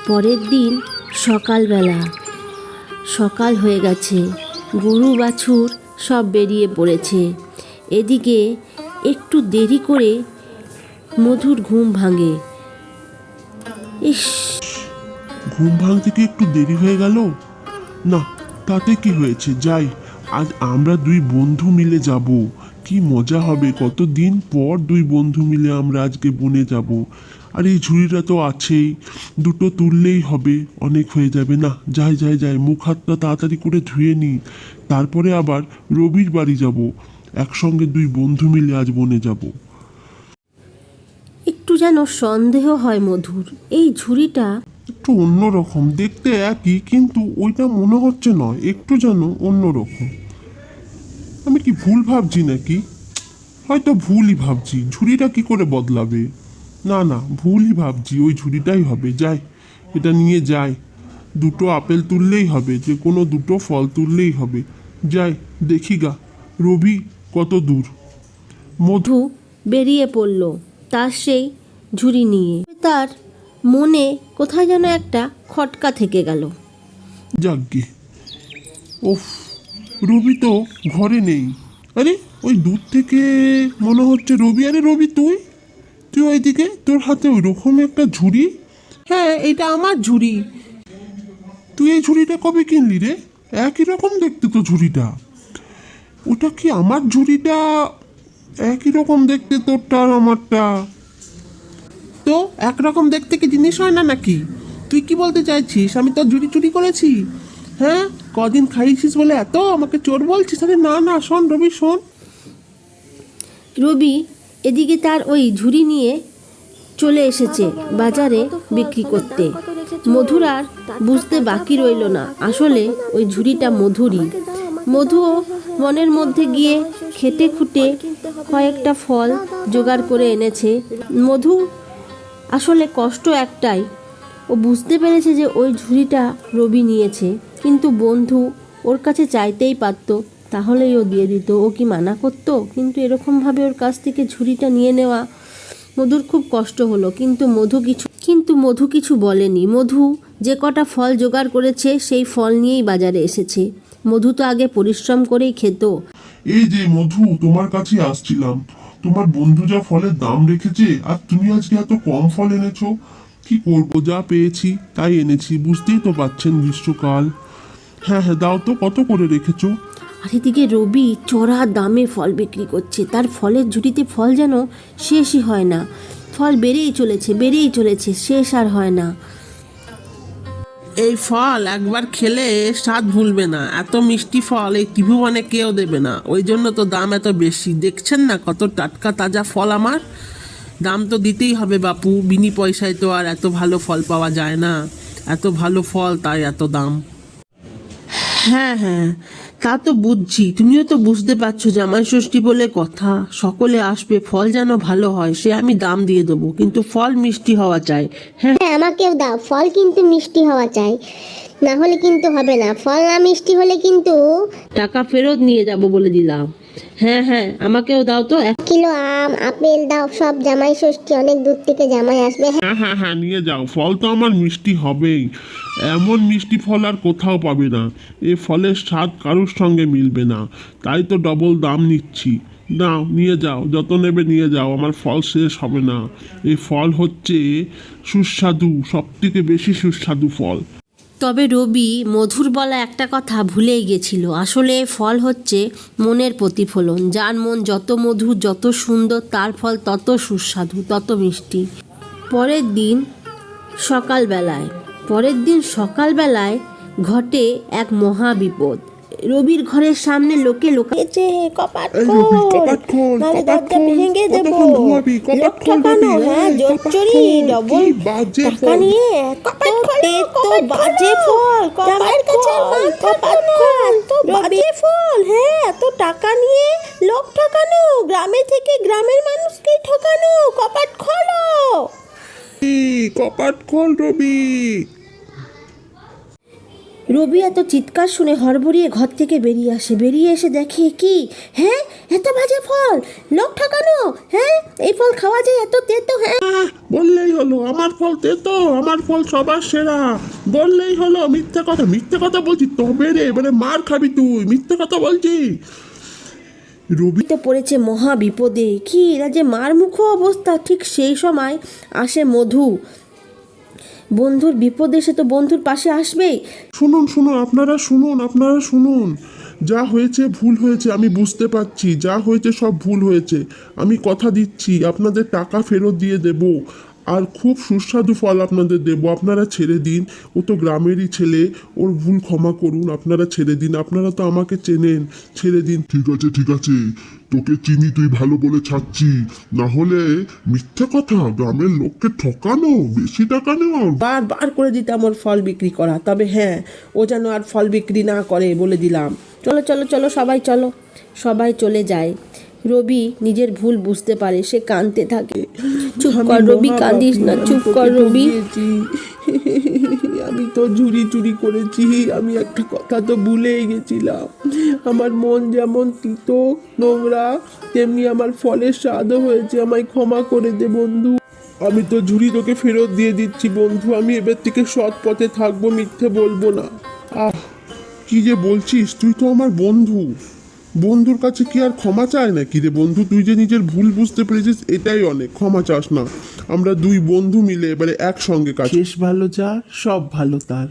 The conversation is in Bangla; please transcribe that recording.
পরের দিন সকালবেলা, সকাল হয়ে গেছে, গরু বাছুর সব বেরিয়ে পড়েছে। এদিকে একটু দেরি করে মধুর ঘুম ভাঙে। ইস, ঘুম ভাঙতে কি একটু দেরি হয়ে গেল? না, তাতে কি হয়েছে, যাই, আজ আমরা দুই বন্ধু মিলে যাব। কি মজা হবে, কতদিন পর দুই বন্ধু মিলে আমরা আজকে বনে যাব। আর এই ঝুড়িটা তো আছেই, দুটো তুললেই হবে, অনেক হয়ে যাবে। না, যাই যাই যাই, মুখ হাতটা তাড়াতাড়ি করে ধুয়ে নিই, তারপরে আবার রবির বাড়ি যাব। একসঙ্গে দুই বন্ধু মিলে আজ বনে যাব। একটু যেন সন্দেহ হয় মধুর, এই ঝুড়িটা একটু অন্যরকম দেখতে, একই কিন্তু ওইটা মনে হচ্ছে নয়, একটু যেন অন্যরকম। আমি কি ভুল ভাবছি নাকি? হয়তো ভুলই ভাবছি, ঝুড়িটা কি করে বদলাবে? না না, ভুলই ভাবছি, ওই ঝুড়িটাই হবে। যাই, এটা নিয়ে যাই, দুটো আপেল তুললেই হবে, যে কোনো দুটো ফল তুললেই হবে। যাই, দেখি গা রবি কত দূর। মধু মধু বেরিয়ে পড়ল তার সেই ঝুড়ি নিয়ে। তার মনে কোথায় যেন একটা খটকা থেকে গেল। যাগ্গে, ওফ, রবি তো ঘরে নেই। আরে, ওই দূর থেকে মনে হচ্ছে রবি। আরে রবি, তুই তুই ওইদিকে, তোর হাতে ওই রকম একটা ঝুড়ি। হ্যাঁ, এটা আমার ঝুড়ি। তুই এই ঝুড়িটা কবে কিনলি রে? একই রকম দেখতে তো ঝুড়িটা। ওটা কি আমার ঝুড়িটা? একই রকম দেখতে তোরটা আর আমারটা। তো একরকম দেখতে কি জিনিস হয় না নাকি? তুই কি বলতে চাইছিস আমি তোর ঝুড়ি চুরি করেছি? হ্যাঁ, কদিন খাইছিস বলে এত আমাকে চোর বলছিস? আরে না না, শোন রবি, শোন। রবি এদিকে তার ওই ঝুড়ি নিয়ে চলে এসেছে বাজারে বিক্রি করতে। মধুর আর বুঝতে বাকি রইল না, আসলে ওই ঝুড়িটা মধুরই। মধুও মনের মধ্যে গিয়ে খেটে খুঁটে কয়েকটা ফল জোগাড় করে এনেছে। মধু আসলে কষ্ট একটাই, ও বুঝতে পেরেছে যে ওই ঝুড়িটা রবি নিয়েছে, কিন্তু বন্ধু ওর কাছে চাইতেই পারতো, তাহলেই ও দিয়ে দিত। ও কি মানা করতো? কিন্তু এরকমভাবে ওর কাছ থেকে ঝুড়িটা নিয়ে নেওয়া মধুর খুব কষ্ট হলো। কিন্তু মধু কিছু বলেনি। মধু যে কটা ফল জোগাড় করেছে সেই ফল নিয়েই বাজারে এসেছে। মধু তো আগে পরিশ্রম করেই খেত। এই যে মধু, তোমার কাছে আসছিলাম। তোমার বন্ধু যা ফলের দাম রেখেছে, আর তুমি আজকে এত কম ফল এনেছো। কি করবো, যা পেয়েছি তাই এনেছি, বুঝতেই তো পাচ্ছেন গ্রীষ্মকাল। হ্যাঁ হ্যাঁ, দাও তো, কত করে রেখেছো? আর এদিকে রবি চড়া দামে ফল বিক্রি করছে। তার ফলের ঝুড়িতে ফল যেন শেষই হয় না, ফল বেড়েই চলেছে, শেষ আর হয় না। এই ফল একবার খেলে স্বাদ ভুলবে না। এত মিষ্টি ফল এই ত্রিভুবনে কেউ দেবে না, ওই জন্য তো দাম এত বেশি। দেখছেন না কত টাটকা তাজা ফল আমার। দাম তো দিতেই হবে বাপু, বিনি পয়সায় তো আর এত ভালো ফল পাওয়া যায় না। এত ভালো ফল, তাই এত দাম। হ্যাঁ হ্যাঁ, তা তো বুঝছি, তুমিও তো বুঝতে পারছো, জামাই ষষ্ঠী বলে কথা, সকলে আসবে, ফল যেন ভালো হয় সে আমি দাম দিয়ে দেবো, কিন্তু ফল মিষ্টি হওয়া চাই। হ্যাঁ হ্যাঁ, আমাকেও দাও, ফল কিন্তু মিষ্টি হওয়া চাই, না হলে কিন্তু হবে না। ফল না মিষ্টি হলে কিন্তু টাকা ফেরত নিয়ে যাব বলে দিলাম। হ্যাঁ হ্যাঁ, আমাকেও দাও তো। 1 কিলো আম আপেল দাও, সব জামাই ষষ্ঠী, অনেক দূর থেকে জামাই আসবে। হ্যাঁ হ্যাঁ হ্যাঁ হ্যাঁ, নিয়ে যাও, ফল তো আমার মিষ্টি হবেই। এমন মিষ্টি ফল আর কোথাও পাবে না। এই ফলের স্বাদ কারোর সঙ্গে মিলবে না, তাই তো ডবল দাম নিচ্ছি। নাও, নিয়ে যাও, যত নেবে নিয়ে যাও, আমার ফল শেষ হবে না। এই ফল হচ্ছে সুস্বাদু, সব থেকে বেশি সুস্বাদু ফল। তবে রবি মধুর বলা একটা কথা ভুলেই গেছিল। আসলে ফল হচ্ছে মনের প্রতিফলন। যার মন যত মধুর, যত সুন্দর, তার ফল তত সুস্বাদু, তত মিষ্টি। পরের দিন সকালবেলায় ঘটে এক মহা বিপদ। রবির ঘরের সামনে লোকে লোকাচ্ছে, কপাট রবি, কপাট খোল, নাহলে কপাট দরজা খোল, ভেঙে দেবো। কতক্ষণ ঘুমাবি? কপাট লোক খোল ঠকানো, রবি, হ্যাঁ, জোর কপাট চুরি, খোল, ডবল কি বাজে টাকা ফল। নিয়ে বাজে ফল, জামাইয়ের কাছে কপাট খোল, বাজে ফল, হ্যাঁ, এত টাকা নিয়ে লোক ঠকানো, গ্রামে থেকে গ্রামের মানুষকে ঠকানো, কপাট খোলো। কপাট খোল রবি। রবি এত চিৎকার শুনে হড়বড়িয়ে ঘর থেকে বেরিয়ে আসে, বেরিয়ে এসে দেখে কি, হ্যাঁ এত বাজে ফল, লোক ঠকানো, হ্যাঁ এই ফল খাওয়া যায়, এত তেতো, হ্যাঁ বললেই হলো আমার ফল তেতো, আমার ফল সবার সেরা, বললেই হলো। মিথ্যে কথা বলছি, তবে রে এবারে মার খাবি তুই, মিথ্যে কথা বলছি। রবি তো পড়েছে মহা বিপদে, কি এরা যে মারমুখো অবস্থা। ঠিক সেই সময় আসে মধু। বন্ধুর বিপদ এসে তো বন্ধুর পাশে আসবেই। শুনুন, আপনারা শুনুন, যা হয়েছে ভুল হয়েছে, আমি বুঝতে পারছি, যা হয়েছে সব ভুল হয়েছে। আমি কথা দিচ্ছি আপনাদের টাকা ফেরত দিয়ে দেব, আর খুব সুস্বাদু ফল আপনাদের দেব। আপনারা ছেড়ে দিন, ও তো গ্রামেরই ছেলে, ওর ভুল ক্ষমা করুন, আপনারা ছেড়ে দিন, আপনারা তো আমাকে চেনেন, ছেড়ে দিন। ঠিক আছে, তোকে চিনি, তুই ভালো বলে ছাড়ছি, না হলে মিথ্যে কথা, গ্রামের লোককে ঠকানো, বেশি টাকা নেওয়া। বারবার করে দিতাম ওর ফল বিক্রি করা, তবে হ্যাঁ ও যেন আর ফল বিক্রি না করে বলে দিলাম। চলো চলো চলো সবাই চলো। সবাই চলে যায়। রবি নিজের ভুল বুঝতে পারে, সে কাঁদতে থাকে। চুপ কর রবি, কাঁদিস না, চুপ কর রবি। আমি তো ঝুড়ি চুরি করেছি, আমি একটা কথা তো ভুলেই গেছিলাম। আমার মন যেমন তিতো নোংরা, তেমনি আমার ফলের স্বাদও হয়েছে, আমায় ক্ষমা করে দে বন্ধু। আমি তো ঝুড়ি তোকে ফেরত দিয়ে দিচ্ছি বন্ধু, আমি এবার থেকে সৎ পথে থাকবো, মিথ্যে বলবো না। কি যে বলছিস, তুই তো আমার বন্ধু, বন্ধুর কাছে কি আর ক্ষমা চায় নাকি রে বন্ধু? তুই যে নিজের ভুল বুঝতে পেরেছিস এটাই অনেক, ক্ষমা চাস না। আমরা দুই বন্ধু মিলে এবারে একসঙ্গে কাজ। শেষ ভালো যার সব ভালো তার।